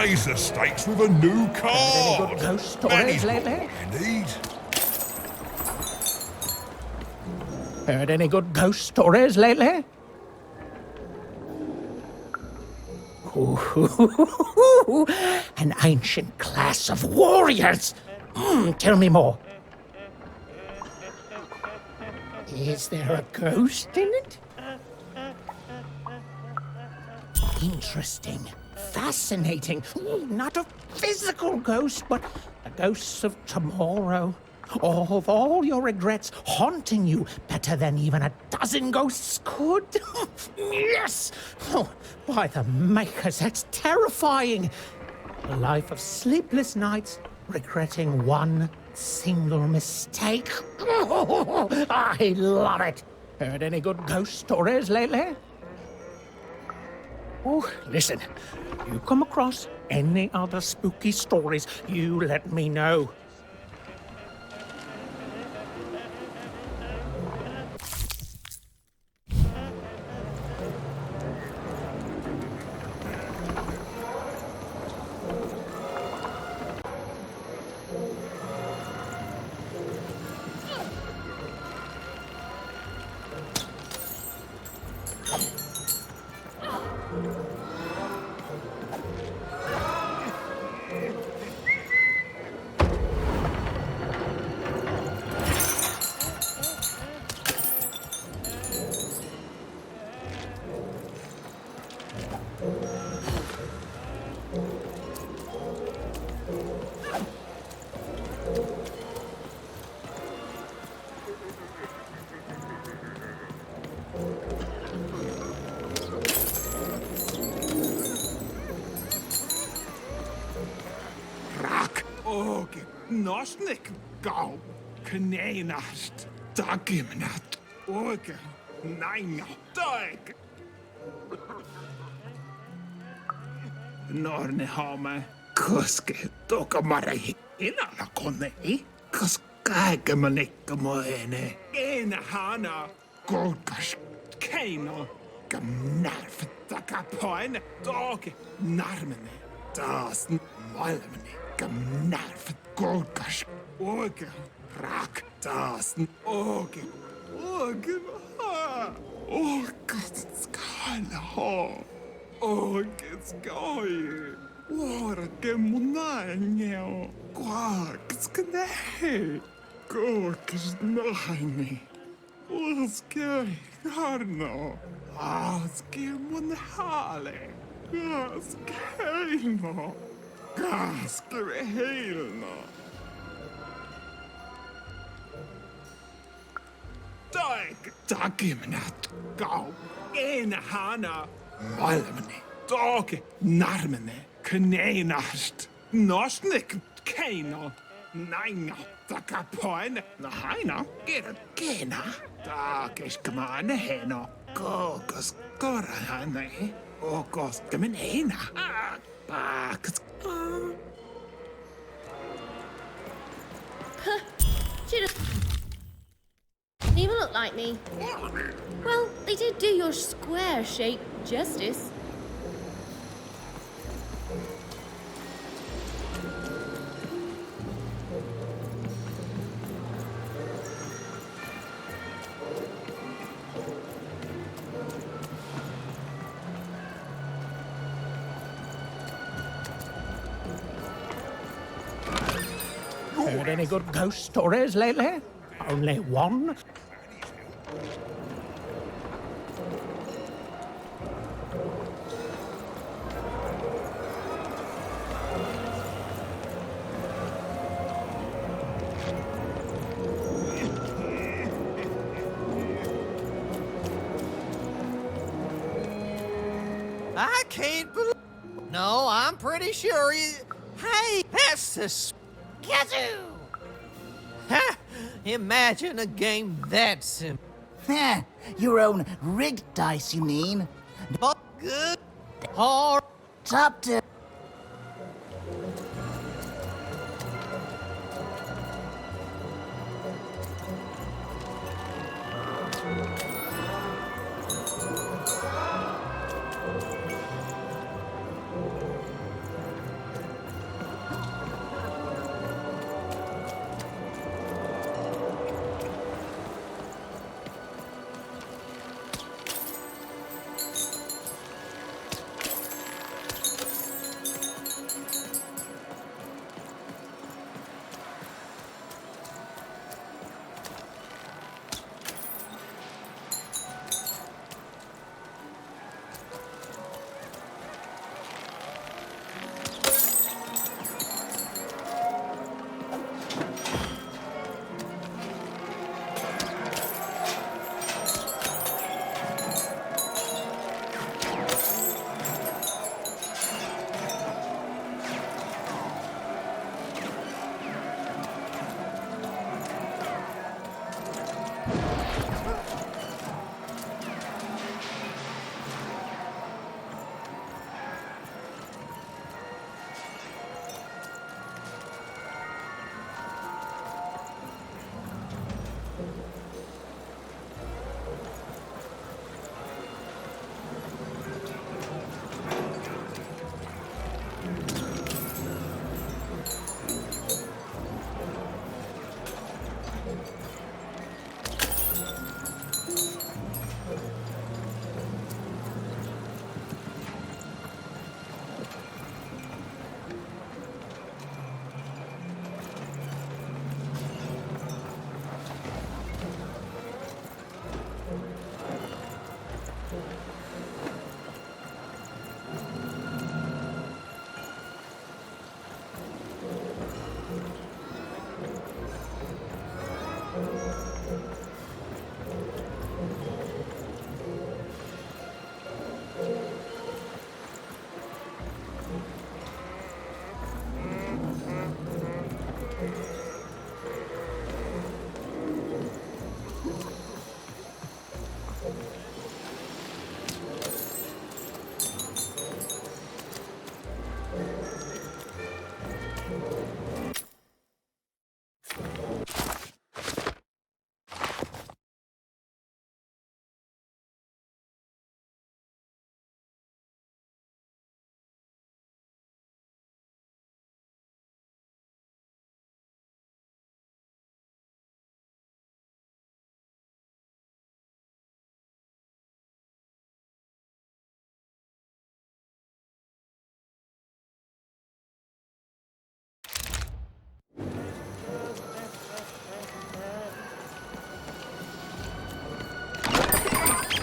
Raise the stakes with a new card. Any good ghost stories lately? Indeed. Heard any good ghost stories lately? Ooh, an ancient class of warriors. Tell me more. Is there a ghost in it? Interesting. Fascinating. Ooh, not a physical ghost, but the ghosts of tomorrow. Of all your regrets haunting you better than even a dozen ghosts could. Yes! Oh, by the makers, that's terrifying. A life of sleepless nights, regretting one single mistake. Oh, I love it. Heard any good ghost stories lately? Oh, listen, you come across any other spooky stories, you let me know. Nosnik gau kneinast dagimnat orga nainga dag Norne hame koske toka marai inala konei koska manikka moene ena hana golkas keino gamnarf takapoin dag narmene das malmene gamnarf golkas orga rak das orga ha orgas skala ha orgas goy orga munanyo gorgas kne gorgas nahni orgas harno orgas munhale orgas keino Gaskere helna. Dagimnat gau. Ena hana. Malmene. Dag narmene. Kneinast. Nosnik keino. Nainga. Dagapoin. Nahaina. Gena. Dagis kamane heno. Kokos korahane. Okos kaminena. Bakas. Didn't even look like me. Well, they did do your square shape justice. Heard any good ghost stories lately? Only one? I can't believe... No, I'm pretty sure you... Hey, that's the... Kazoo! Ha! Imagine a game that simple. Your own rigged dice, you mean? But good. Hard. Top to...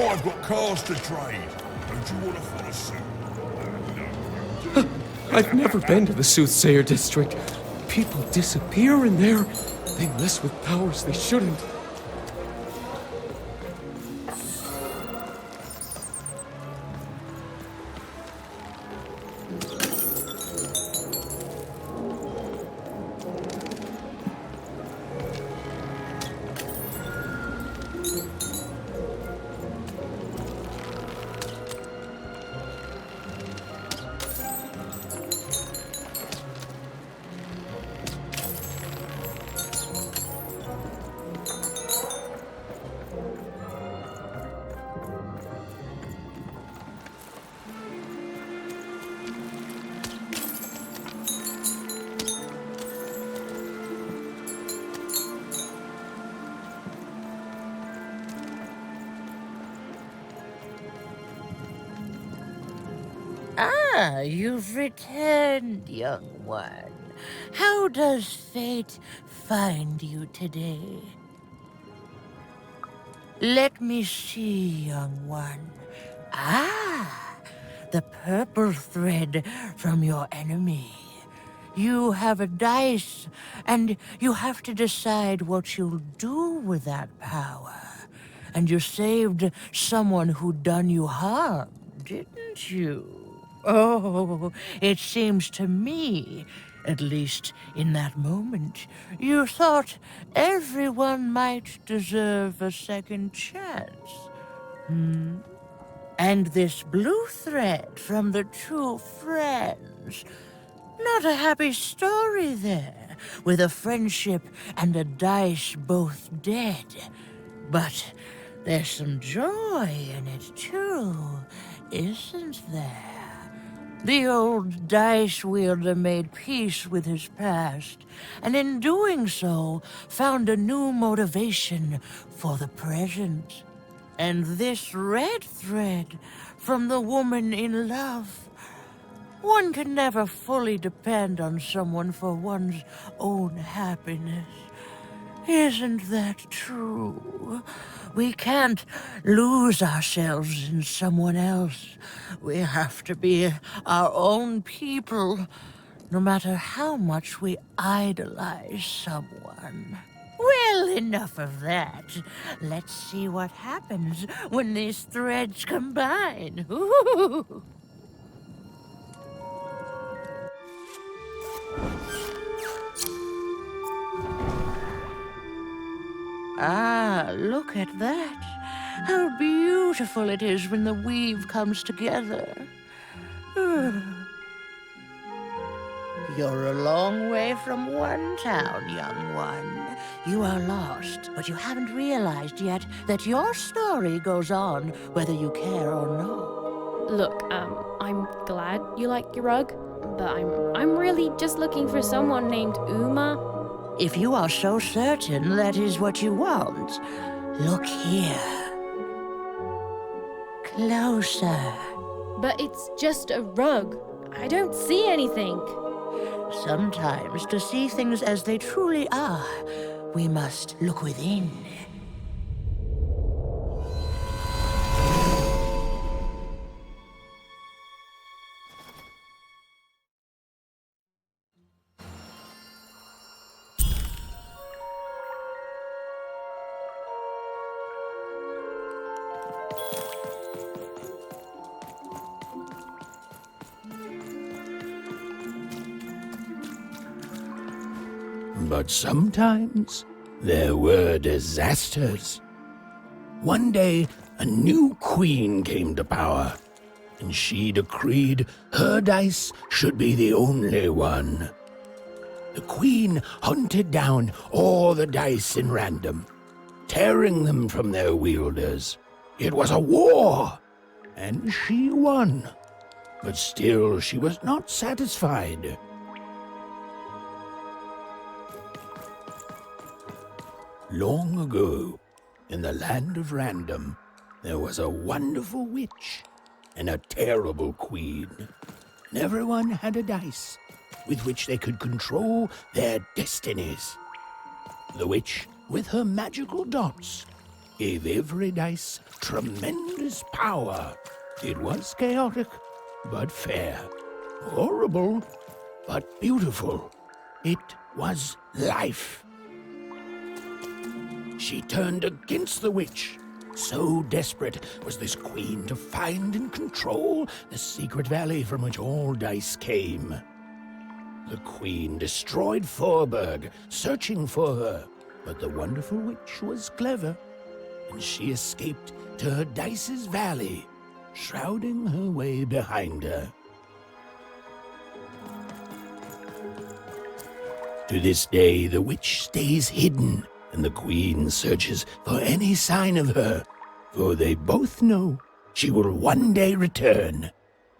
I've got cars to trade. Don't you want to follow suit? I've never been to the Soothsayer District. People disappear in there. They mess with powers they shouldn't. Ah, you've returned, young one. How does fate find you today? Let me see, young one. Ah, the purple thread from your enemy. You have a dice, and you have to decide what you'll do with that power. And you saved someone who'd done you harm, didn't you? Oh, it seems to me, at least in that moment, you thought everyone might deserve a second chance. And this blue thread from the two friends. Not a happy story there, with a friendship and a dice both dead. But there's some joy in it too, isn't there? The old dice wielder made peace with his past, and in doing so, found a new motivation for the present. And this red thread from the woman in love. One can never fully depend on someone for one's own happiness. Isn't that true? We can't lose ourselves in someone else. We have to be our own people, no matter how much we idolize someone. Well, enough of that. Let's see what happens when these threads combine. Ooh. Ah, look at that. How beautiful it is when the weave comes together. You're a long way from one town, young one. You are lost, but you haven't realized yet that your story goes on whether you care or not. Look, I'm glad you like your rug, but I'm really just looking for someone named Uma. If you are so certain that is what you want, look here. Closer. But it's just a rug. I don't see anything. Sometimes, to see things as they truly are, we must look within. But sometimes there were disasters. One day, a new queen came to power, and she decreed her dice should be the only one. The queen hunted down all the dice in random, tearing them from their wielders. It was a war, and she won. But still, she was not satisfied. Long ago, in the land of Random, there was a wonderful witch and a terrible queen. And everyone had a dice with which they could control their destinies. The witch, with her magical dots, gave every dice tremendous power. It was chaotic, but fair. Horrible, but beautiful. It was life. She turned against the witch. So desperate was this queen to find and control the secret valley from which all dice came. The queen destroyed Forberg, searching for her, but the wonderful witch was clever, and she escaped to her dice's valley, shrouding her way behind her. To this day, the witch stays hidden, and the queen searches for any sign of her, for they both know she will one day return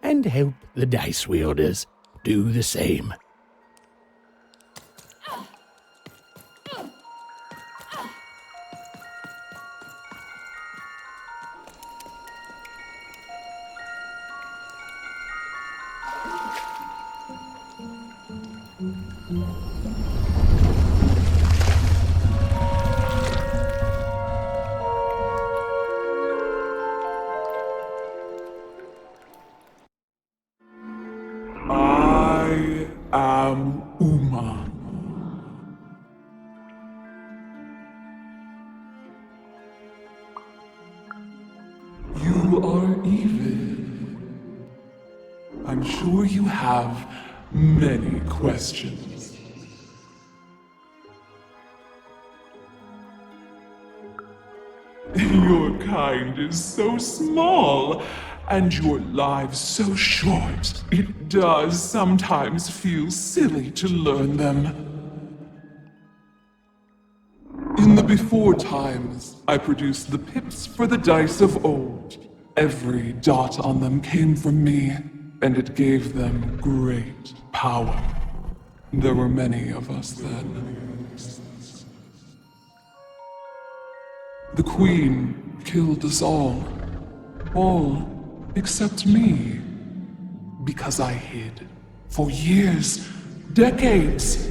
and help the dice wielders do the same. I am Uma. You are evil. I'm sure you have many questions. Your kind is so small, and your lives so short. It does sometimes feel silly to learn them. In the before times, I produced the pips for the dice of old. Every dot on them came from me, and it gave them great power. There were many of us then. The Queen killed us all except me, because I hid for years, decades.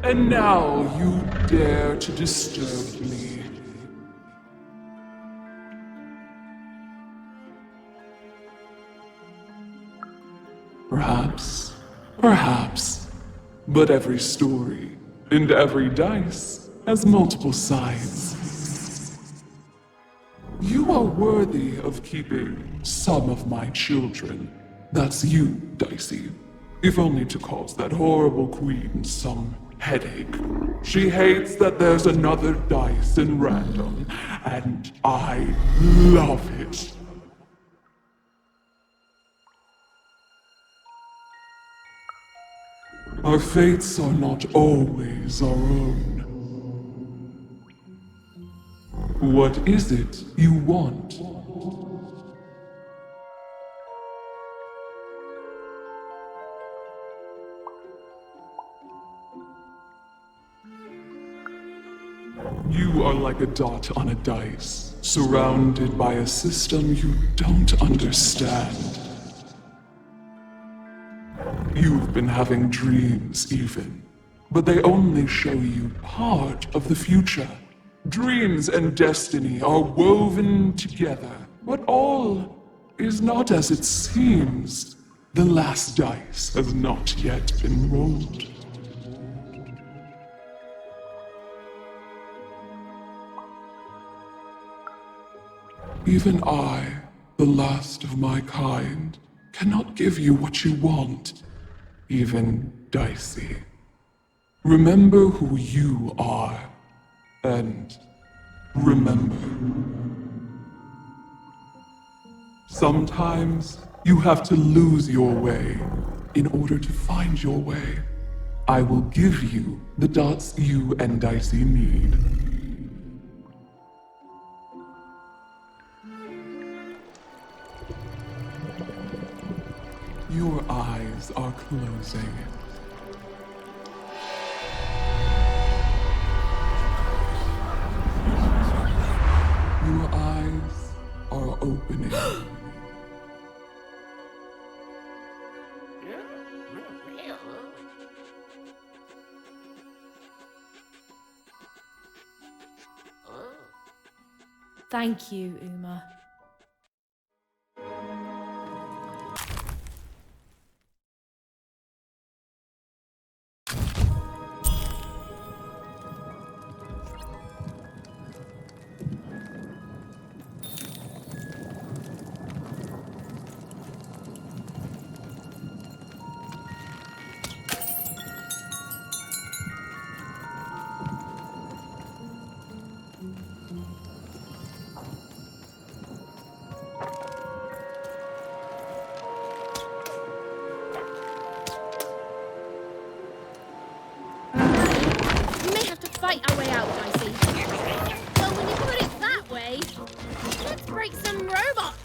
And now you dare to disturb me. Perhaps, but every story and every dice has multiple sides. You are worthy of keeping some of my children. That's you, Dicey. If only to cause that horrible queen some headache. She hates that there's another dice in random, and I love it. Our fates are not always our own. What is it you want? You are like a dot on a dice, surrounded by a system you don't understand. You've been having dreams, even, but they only show you part of the future. Dreams and destiny are woven together, but all is not as it seems. The last dice has not yet been rolled. Even I, the last of my kind, cannot give you what you want, even Dicey. Remember who you are, and remember. Sometimes you have to lose your way in order to find your way. I will give you the dots you and Dicey need. Your eyes are closing. Your eyes are opening. Thank you, Uma. We may have to fight our way out, Dicey. Well, when you put it that way, let's break some robots.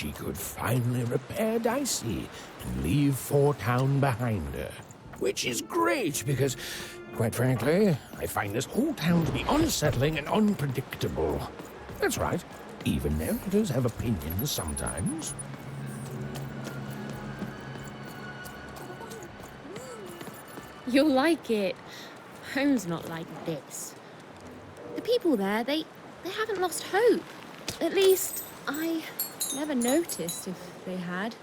she could finally repair Dicey and leave Four Town behind her. Which is great because, quite frankly, I find this whole town to be unsettling and unpredictable. That's right. Even narrators have opinions sometimes. You'll like it. Home's not like this. The people there, they haven't lost hope. At least, I never noticed if they had.